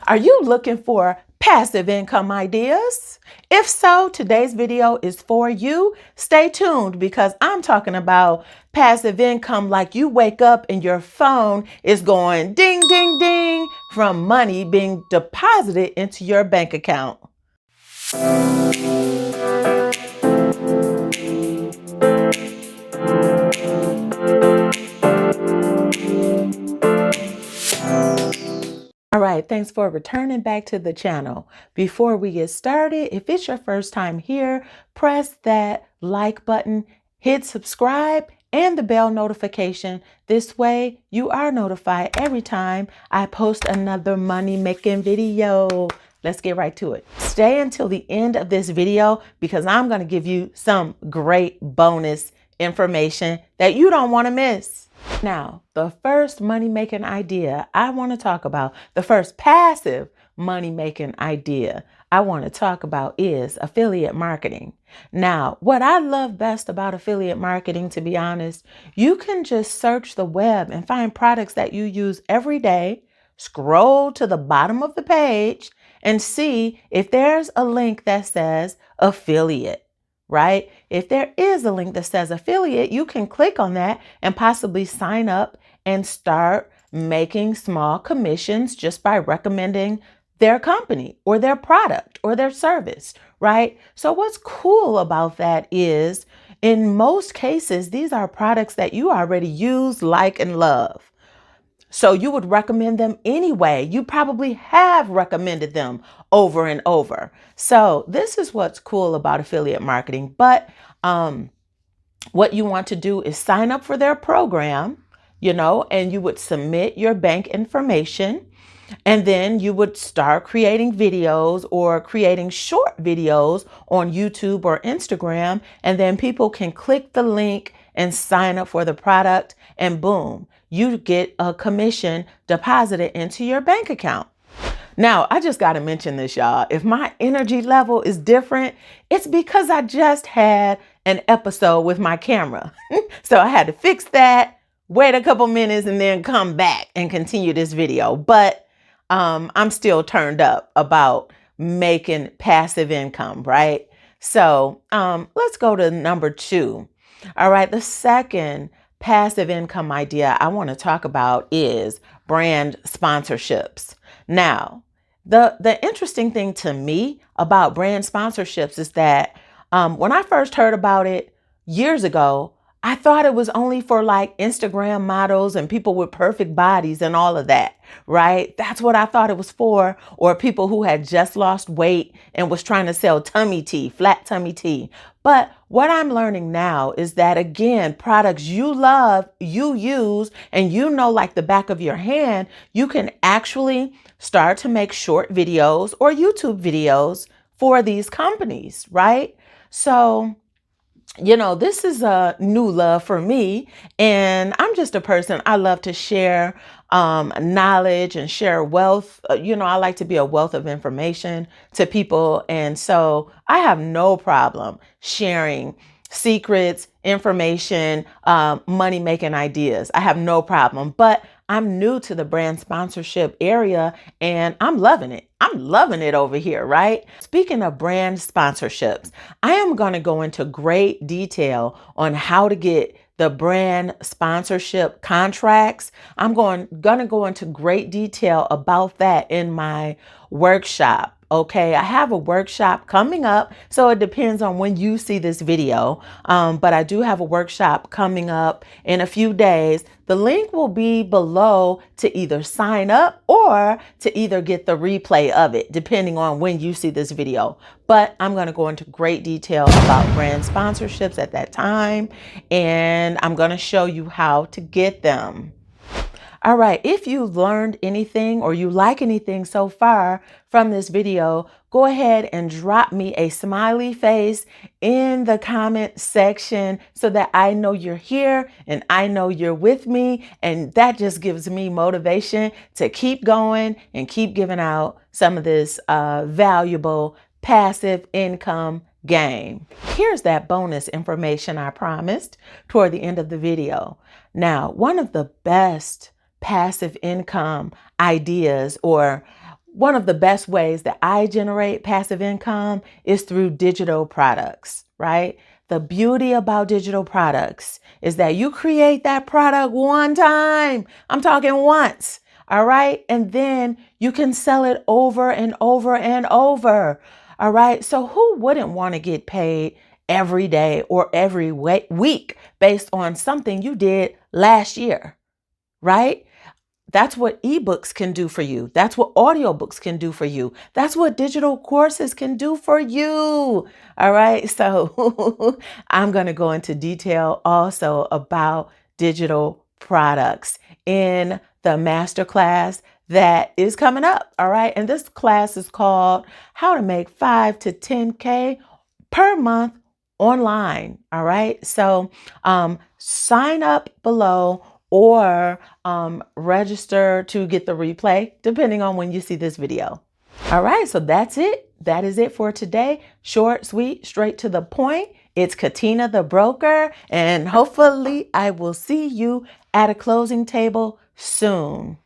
Are you looking for passive income ideas? If so, today's video is for you. Stay tuned because I'm talking about passive income like you wake up and your phone is going ding, ding, ding from money being deposited into your bank account. All right, thanks for returning back to the channel. Before we get started, if it's your first time here, press that like button, hit subscribe, and the bell notification. This way you are notified every time I post another money-making video. Let's get right to it. Stay until the end of this video because I'm going to give you some great bonus information that you don't want to miss. Now, the first money-making idea I want to talk about, the first passive money-making idea I want to talk about is affiliate marketing. Now, what I love best about affiliate marketing, to be honest, you can just search the web and find products that you use every day, scroll to the bottom of the page, and see if there's a link that says affiliate. Right? If there is a link that says affiliate, you can click on that and possibly sign up and start making small commissions just by recommending their company or their product or their service, right? So what's cool about that is in most cases, these are products that you already use, like, and love. So you would recommend them anyway. You probably have recommended them over and over. So this is what's cool about affiliate marketing. But what you want to do is sign up for their program, and you would submit your bank information. And then you would start creating videos or creating short videos on YouTube or Instagram. And then people can click the link and sign up for the product. And boom, you get a commission deposited into your bank account. Now, I just got to mention this, y'all. If my energy level is different, it's because I just had an episode with my camera. So I had to fix that, wait a couple minutes, and then come back and continue this video. But I'm still turned up about making passive income, right? So let's go to number 2. All right, the second passive income idea I want to talk about is brand sponsorships. Now, the interesting thing to me about brand sponsorships is that when I first heard about it years ago, I thought it was only for like Instagram models and people with perfect bodies and all of that, right? That's what I thought it was for, or people who had just lost weight and was trying to sell tummy tea, flat tummy tea. But what I'm learning now is that, again, products you love, you use, and like the back of your hand, you can actually start to make short videos or YouTube videos for these companies, right? So this is a new love for me, and I'm just a person. I love to share knowledge and share wealth. I like to be a wealth of information to people. And so I have no problem sharing secrets, information, money making ideas. I have no problem, but I'm new to the brand sponsorship area and I'm loving it. I'm loving it over here, right? Speaking of brand sponsorships, I am going to go into great detail on how to get the brand sponsorship contracts. I'm going to go into great detail about that in my workshop. Okay, I have a workshop coming up, so it depends on when you see this video, but I do have a workshop coming up in a few days. The link will be below to either sign up or to either get the replay of it, depending on when you see this video. But I'm going to go into great detail about brand sponsorships at that time, and I'm going to show you how to get them. All right, if you've learned anything or you like anything so far from this video, go ahead and drop me a smiley face in the comment section so that I know you're here and I know you're with me. And that just gives me motivation to keep going and keep giving out some of this valuable passive income game. Here's that bonus information I promised toward the end of the video. Now, one of the best passive income ideas, or one of the best ways that I generate passive income is through digital products, right? The beauty about digital products is that you create that product one time. I'm talking once. All right. And then you can sell it over and over and over. All right. So who wouldn't want to get paid every day or every week based on something you did last year? Right? That's what ebooks can do for you. That's what audiobooks can do for you. That's what digital courses can do for you. All right. So I'm going to go into detail also about digital products in the masterclass that is coming up. All right. And this class is called How to Make 5 to 10K per month online. All right. So sign up below or register to get the replay, depending on when you see this video. All right, so that's it. That is it for today. Short, sweet, straight to the point. It's Katina the broker, and hopefully I will see you at a closing table soon.